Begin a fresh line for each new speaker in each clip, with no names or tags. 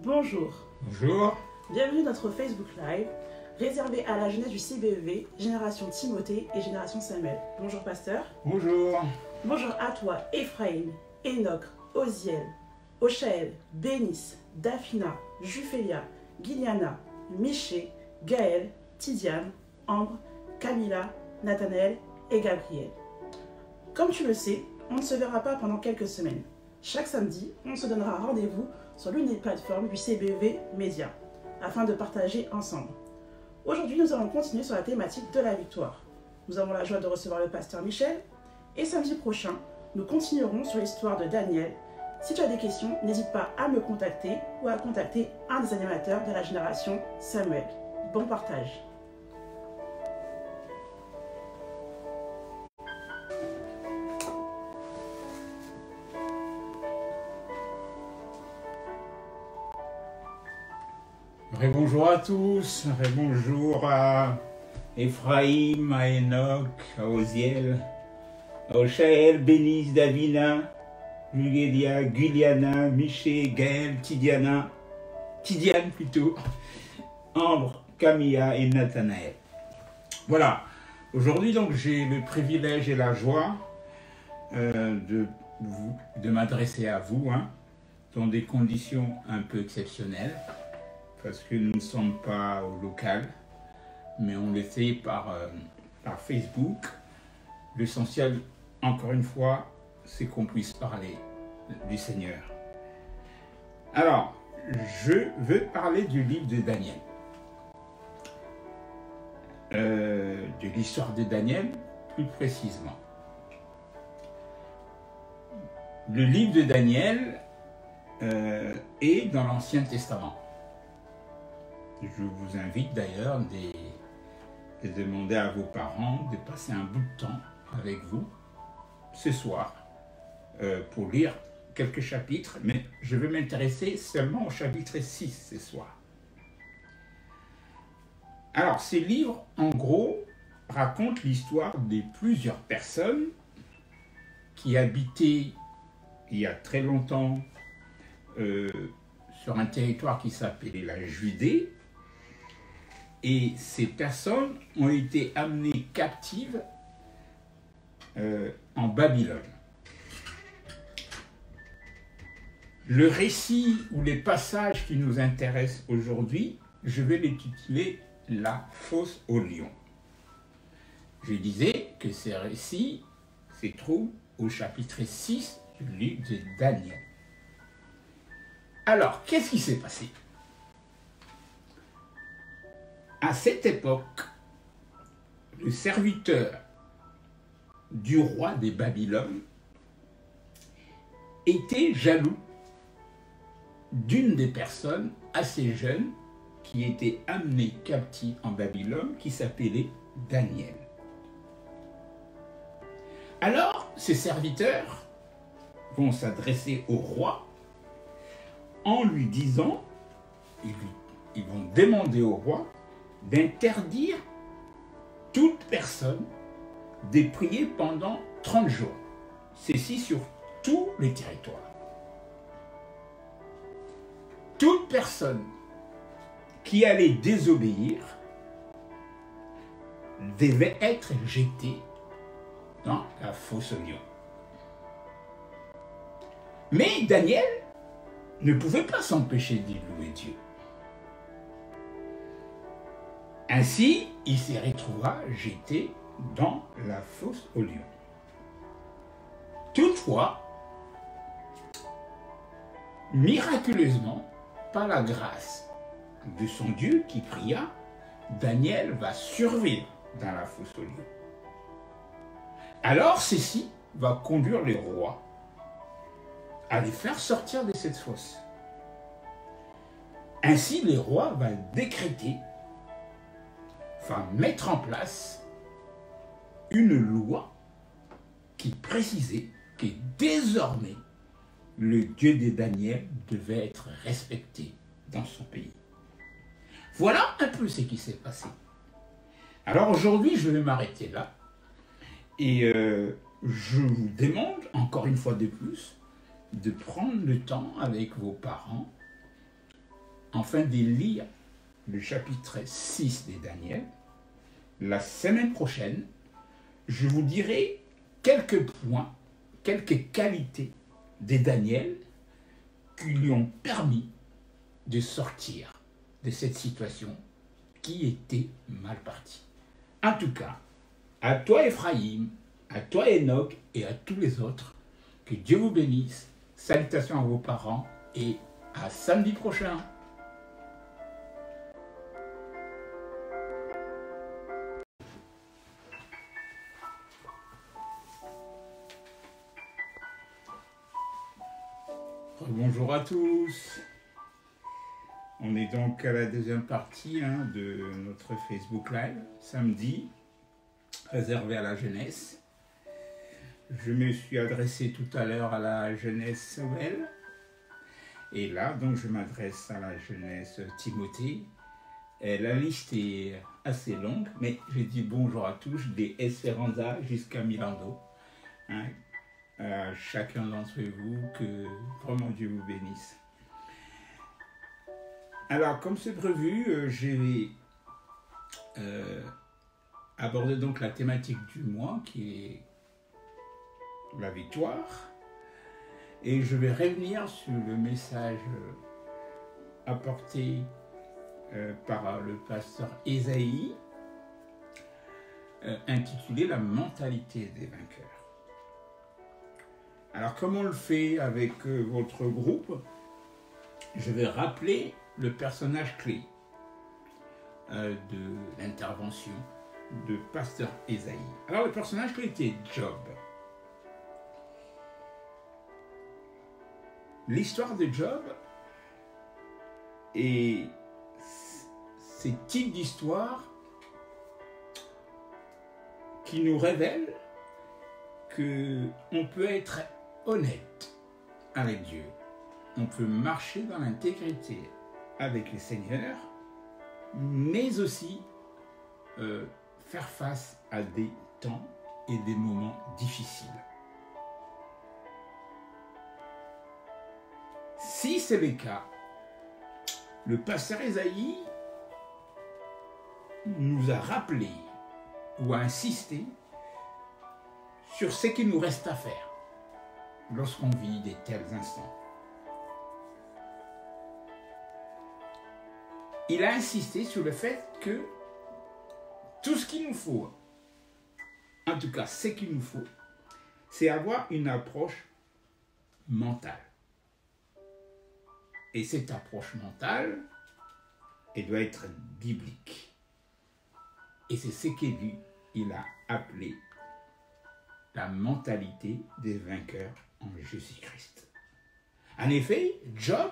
Bonjour.
Bonjour.
Bienvenue dans notre Facebook Live, réservé à la jeunesse du CBEV, Génération Timothée et Génération Samuel. Bonjour pasteur.
Bonjour.
Bonjour à toi Ephraïm, Enoch, Oziel, Ochaël, Bénice, Dafina, Juphélia, Giliana, Miché, Gaël, Tidiane, Ambre, Camilla, Nathanaël et Gabriel. Comme tu le sais, on ne se verra pas pendant quelques semaines. Chaque samedi, on se donnera rendez-vous sur l'une des plateformes du CBEV Média, afin de partager ensemble. Aujourd'hui, nous allons continuer sur la thématique de la victoire. Nous avons la joie de recevoir le pasteur Michel, et samedi prochain, nous continuerons sur l'histoire de Daniel. Si tu as des questions, n'hésite pas à me contacter ou à contacter un des animateurs de la génération Samuel. Bon partage.
Bonjour à tous, bonjour à Ephraïm, à Enoch, à Oziel, à Ochaël, Bénice, Davina, Jugelia, Guliana, Miché, Gaël, Tidiane plutôt, Ambre, Camilla et Nathanaël. Voilà, aujourd'hui donc j'ai le privilège et la joie de m'adresser à vous dans des conditions un peu exceptionnelles. Parce que nous ne sommes pas au local, mais on le fait par Facebook. L'essentiel, encore une fois, c'est qu'on puisse parler du Seigneur. Alors, je veux parler du livre de Daniel. De l'histoire de Daniel, plus précisément. Le livre de Daniel est dans l'Ancien Testament. Je vous invite d'ailleurs de demander à vos parents de passer un bout de temps avec vous ce soir pour lire quelques chapitres, mais je vais m'intéresser seulement au chapitre 6 ce soir. Alors, ces livres, en gros, racontent l'histoire de plusieurs personnes qui habitaient il y a très longtemps sur un territoire qui s'appelait la Judée. Et ces personnes ont été amenées captives en Babylone. Le récit ou les passages qui nous intéressent aujourd'hui, je vais l'intituler « La fosse au lion ». Je disais que ces récits se trouvent au chapitre 6 du livre de Daniel. Alors, qu'est-ce qui s'est passé ? À cette époque, le serviteur du roi des Babylone était jaloux d'une des personnes assez jeunes qui était amenée captive en Babylone, qui s'appelait Daniel. Alors, ces serviteurs vont s'adresser au roi en lui disant, ils vont demander au roi d'interdire toute personne de prier pendant 30 jours. Ceci sur tous les territoires. Toute personne qui allait désobéir devait être jetée dans la fosse au lion. Mais Daniel ne pouvait pas s'empêcher de louer Dieu. Ainsi, il se retrouvera jeté dans la fosse au lion. Toutefois, miraculeusement, par la grâce de son Dieu qui pria, Daniel va survivre dans la fosse au lion. Alors, ceci va conduire les rois à les faire sortir de cette fosse. Ainsi, les rois vont décréter, mettre en place une loi qui précisait que désormais le Dieu de Daniel devait être respecté dans son pays. Voilà un peu ce qui s'est passé. Alors aujourd'hui, je vais m'arrêter là et je vous demande encore une fois de plus de prendre le temps avec vos parents enfin de lire le chapitre 6 de Daniel. La semaine prochaine, je vous dirai quelques points, quelques qualités de Daniel qui lui ont permis de sortir de cette situation qui était mal partie. En tout cas, à toi Ephraïm, à toi Enoch et à tous les autres, que Dieu vous bénisse. Salutations à vos parents et à samedi prochain. Bonjour à tous. On est donc à la deuxième partie de notre Facebook Live, samedi, réservé à la jeunesse. Je me suis adressé tout à l'heure à la jeunesse Sobel. Et là, donc, je m'adresse à la jeunesse Timothée. Et la liste est assez longue, mais je dis bonjour à tous, des Esperanza jusqu'à Milando. À chacun d'entre vous, que vraiment Dieu vous bénisse. Alors, comme c'est prévu, je vais aborder donc la thématique du mois, qui est la victoire. Et je vais revenir sur le message apporté par le pasteur Esaïe, intitulé « La mentalité des vainqueurs ». Alors, comme on le fait avec votre groupe, je vais rappeler le personnage clé de l'intervention de pasteur Esaïe. Alors, le personnage clé était Job. L'histoire de Job et ces types d'histoires qui nous révèlent qu'on peut être honnête avec Dieu. On peut marcher dans l'intégrité avec le Seigneur, mais aussi faire face à des temps et des moments difficiles. Si c'est le cas, le pasteur Esaïe nous a rappelé ou a insisté sur ce qu'il nous reste à faire lorsqu'on vit de tels instants. Il a insisté sur le fait que tout ce qu'il nous faut, en tout cas ce qu'il nous faut, c'est avoir une approche mentale. Et cette approche mentale, elle doit être biblique. Et c'est ce qu'il a appelé la mentalité des vainqueurs en Jésus-Christ. En effet, Job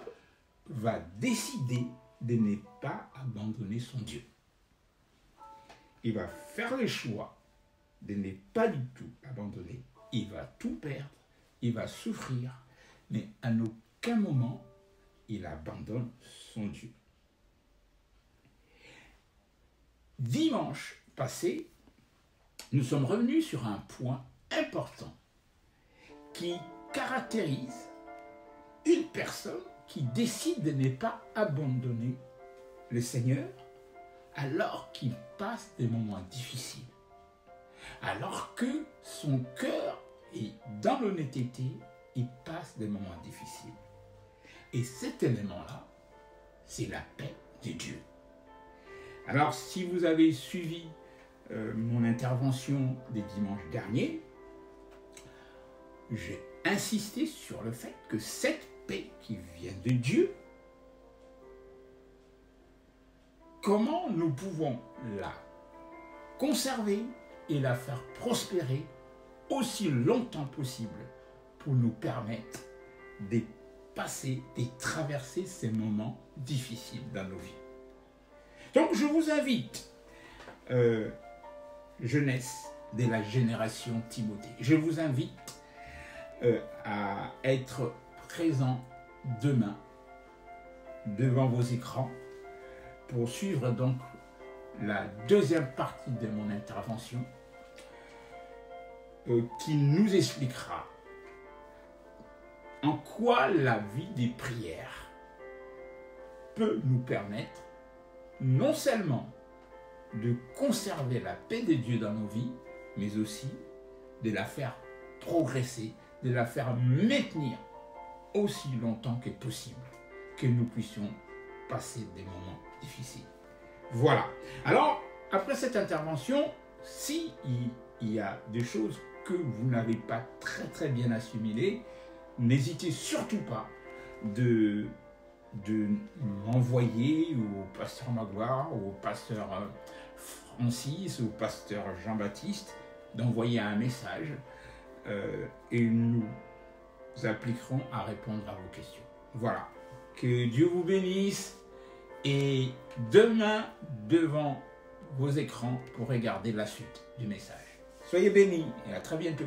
va décider de ne pas abandonner son Dieu. Il va faire le choix de ne pas du tout abandonner. Il va tout perdre, il va souffrir, mais à aucun moment il abandonne son Dieu. Dimanche passé, nous sommes revenus sur un point important qui caractérise une personne qui décide de ne pas abandonner le Seigneur alors qu'il passe des moments difficiles, alors que son cœur est dans l'honnêteté, il passe des moments difficiles. Et cet élément-là, c'est la paix de Dieu. Alors, si vous avez suivi mon intervention des dimanches derniers, j'ai insisté sur le fait que cette paix qui vient de Dieu, comment nous pouvons la conserver et la faire prospérer aussi longtemps possible pour nous permettre de passer et traverser ces moments difficiles dans nos vies. Donc je vous invite, jeunesse de la génération Timothée, je vous invite à être présent demain devant vos écrans pour suivre donc la deuxième partie de mon intervention qui nous expliquera en quoi la vie des prières peut nous permettre non seulement de conserver la paix de Dieu dans nos vies, mais aussi de la faire progresser, de la faire maintenir aussi longtemps que possible, que nous puissions passer des moments difficiles. Voilà. Alors, après cette intervention, s'il y a des choses que vous n'avez pas très bien assimilées, n'hésitez surtout pas de m'envoyer au pasteur Magloire, au pasteur Francis, au pasteur Jean-Baptiste, d'envoyer un message et nous appliquerons à répondre à vos questions. Voilà. Que Dieu vous bénisse et demain, devant vos écrans, pour regarder la suite du message. Soyez bénis et à très bientôt.